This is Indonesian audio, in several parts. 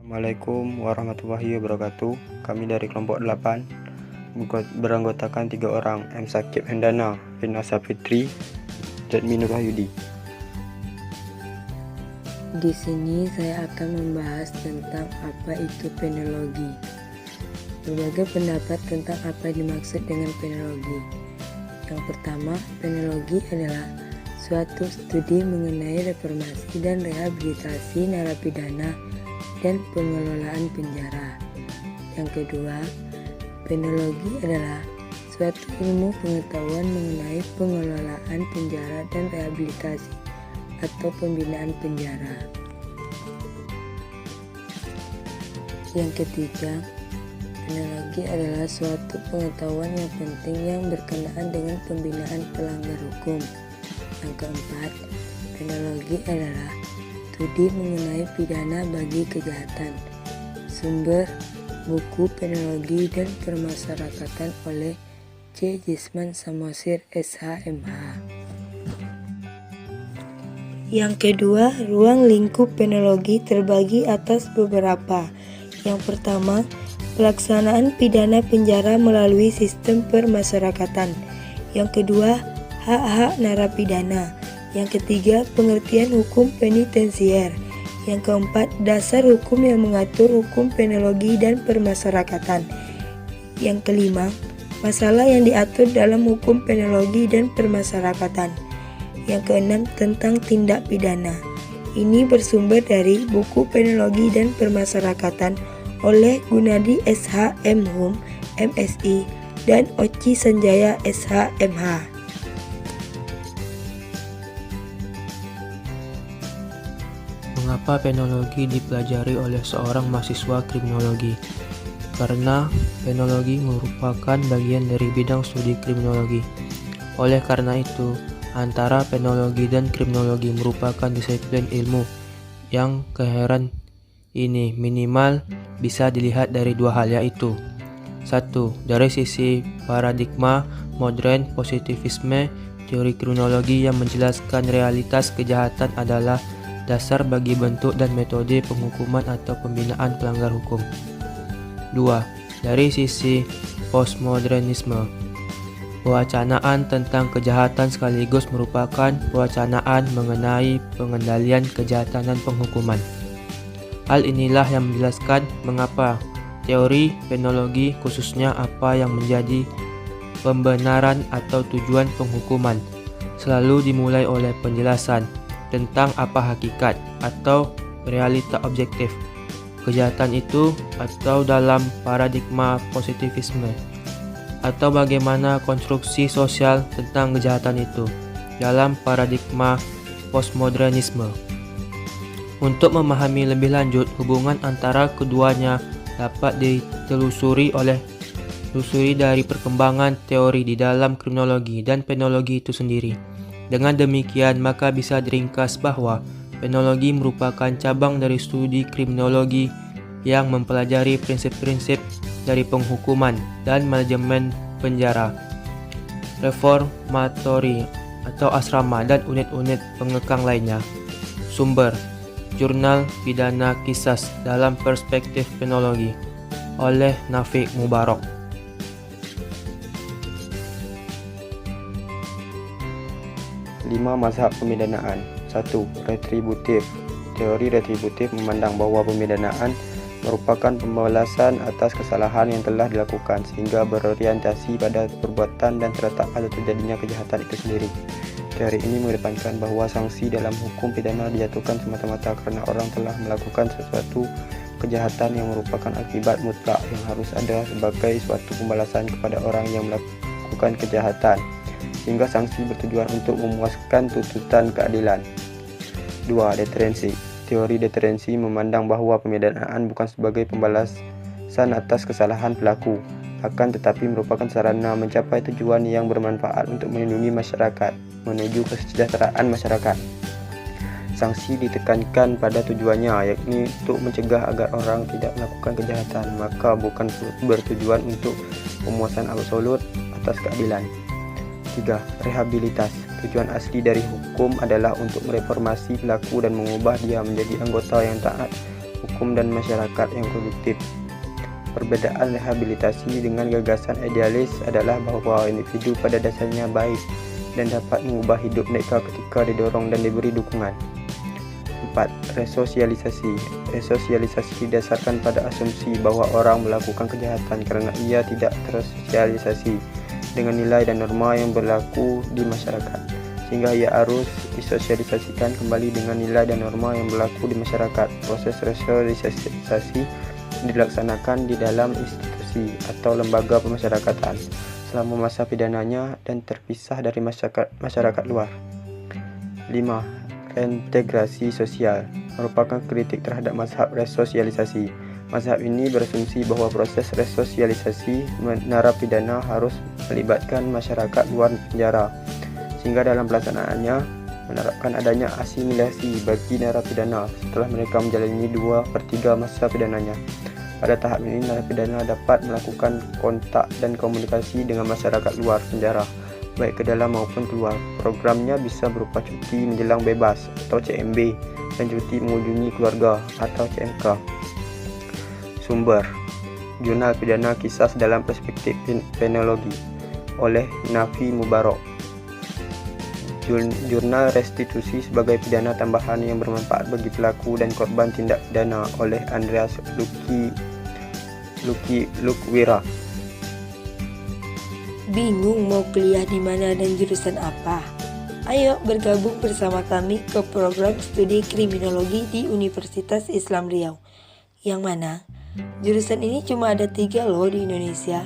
Assalamualaikum warahmatullahi wabarakatuh. Kami dari kelompok 8 beranggotakan 3 orang, M. Sakib Hendana, Rina Safitri, Jadmin Wahyudi. Di sini saya akan membahas tentang apa itu penologi. Berbagai pendapat tentang apa yang dimaksud dengan penologi. Yang pertama, penologi adalah suatu studi mengenai reformasi dan rehabilitasi narapidana dan pengelolaan penjara. Yang kedua, penologi adalah suatu ilmu pengetahuan mengenai pengelolaan penjara dan rehabilitasi atau pembinaan penjara. Yang ketiga, penologi adalah suatu pengetahuan yang penting yang berkenaan dengan pembinaan pelanggar hukum. Yang keempat, penologi adalah studi mengenai pidana bagi kejahatan. Sumber buku Penologi dan Permasyarakatan oleh C. Jisman Samosir, SH.MH. Yang kedua, ruang lingkup penologi terbagi atas beberapa. Yang pertama, pelaksanaan pidana penjara melalui sistem permasyarakatan. Yang kedua, hak-hak narapidana. Yang ketiga, pengertian hukum penitensier. Yang keempat, dasar hukum yang mengatur hukum penologi dan permasyarakatan. Yang kelima, masalah yang diatur dalam hukum penologi dan permasyarakatan. Yang keenam, tentang tindak pidana. Ini bersumber dari buku Penologi dan Permasyarakatan oleh Gunadi SH. M.Hum, MSI, dan Oci Sanjaya SH. MH. Mengapa penologi dipelajari oleh seorang mahasiswa kriminologi? Karena penologi merupakan bagian dari bidang studi kriminologi. Oleh karena itu, antara penologi dan kriminologi merupakan disiplin ilmu yang keheren ini minimal bisa dilihat dari dua hal, yaitu 1. Dari sisi paradigma modern positivisme, teori kriminologi yang menjelaskan realitas kejahatan adalah dasar bagi bentuk dan metode penghukuman atau pembinaan pelanggar hukum. 2. Dari sisi postmodernisme, pewacanaan tentang kejahatan sekaligus merupakan pewacanaan mengenai pengendalian kejahatan dan penghukuman. Hal inilah yang menjelaskan mengapa teori penologi, khususnya apa yang menjadi pembenaran atau tujuan penghukuman, selalu dimulai oleh penjelasan tentang apa hakikat atau realita objektif kejahatan itu, atau dalam paradigma positivisme, atau bagaimana konstruksi sosial tentang kejahatan itu dalam paradigma postmodernisme. Untuk memahami lebih lanjut hubungan antara keduanya dapat ditelusuri dari perkembangan teori di dalam kriminologi dan penologi itu sendiri. Dengan demikian, maka bisa diringkas bahwa penologi merupakan cabang dari studi kriminologi yang mempelajari prinsip-prinsip dari penghukuman dan manajemen penjara, reformatori atau asrama, dan unit-unit pengekang lainnya. Sumber: Jurnal Pidana Qisas dalam Perspektif Penologi oleh Nafiq Mubarak. 5 mazhab pemidanaan. 1. Retributif. Teori retributif memandang bahwa pemidanaan merupakan pembalasan atas kesalahan yang telah dilakukan sehingga berorientasi pada perbuatan dan terletak pada terjadinya kejahatan itu sendiri. Teori ini mengedepankan bahwa sanksi dalam hukum pidana dijatuhkan semata-mata karena orang telah melakukan sesuatu kejahatan yang merupakan akibat mutlak yang harus ada sebagai suatu pembalasan kepada orang yang melakukan kejahatan, sehingga sanksi bertujuan untuk memuaskan tuntutan keadilan. 2. Deterensi. Teori deterensi memandang bahwa pemidanaan bukan sebagai pembalasan atas kesalahan pelaku, akan tetapi merupakan sarana mencapai tujuan yang bermanfaat untuk melindungi masyarakat menuju kesejahteraan masyarakat. Sanksi ditekankan pada tujuannya, yakni untuk mencegah agar orang tidak melakukan kejahatan, maka bukan bertujuan untuk pemuasan absolut atas keadilan. 3. Rehabilitas. Tujuan asli dari hukum adalah untuk mereformasi pelaku dan mengubah dia menjadi anggota yang taat hukum dan masyarakat yang produktif. Perbedaan rehabilitasi dengan gagasan idealis adalah bahwa individu pada dasarnya baik dan dapat mengubah hidup mereka ketika didorong dan diberi dukungan. 4. Resosialisasi. Resosialisasi didasarkan pada asumsi bahwa orang melakukan kejahatan karena ia tidak tersosialisasi dengan nilai dan norma yang berlaku di masyarakat, sehingga ia harus disosialisasikan kembali dengan nilai dan norma yang berlaku di masyarakat. Proses resosialisasi dilaksanakan di dalam institusi atau lembaga pemasyarakatan selama masa pidananya dan terpisah dari masyarakat luar. 5. Reintegrasi sosial merupakan kritik terhadap mazhab resosialisasi. Mazhab ini berasumsi bahwa proses resosialisasi narapidana harus melibatkan masyarakat luar penjara, sehingga dalam pelaksanaannya menerapkan adanya asimilasi bagi narapidana setelah mereka menjalani 2/3 masa pidananya. Pada tahap ini, narapidana dapat melakukan kontak dan komunikasi dengan masyarakat luar penjara, baik ke dalam maupun keluar. Programnya bisa berupa cuti menjelang bebas atau CMB dan cuti mengunjungi keluarga atau CMK. Sumber: Jurnal Pidana Kisah dalam Perspektif Penologi oleh Nafi Mubarak. Jurnal Restitusi sebagai Pidana Tambahan yang Bermanfaat bagi Pelaku dan Korban Tindak Pidana oleh Andreas Lukwira. Bingung mau kuliah di mana dan jurusan apa? Ayo bergabung bersama kami ke program studi kriminologi di Universitas Islam Riau. Yang mana jurusan ini cuma ada 3 loh di Indonesia.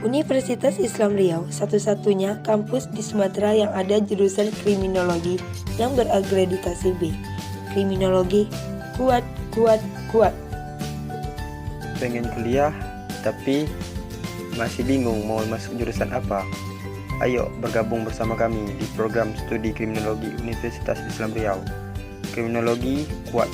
Universitas Islam Riau satu-satunya kampus di Sumatera yang ada jurusan kriminologi yang berakreditasi B. Kriminologi kuat. Pengen kuliah tapi masih bingung mau masuk jurusan apa? Ayo bergabung bersama kami di program studi kriminologi Universitas Islam Riau. Kriminologi kuat.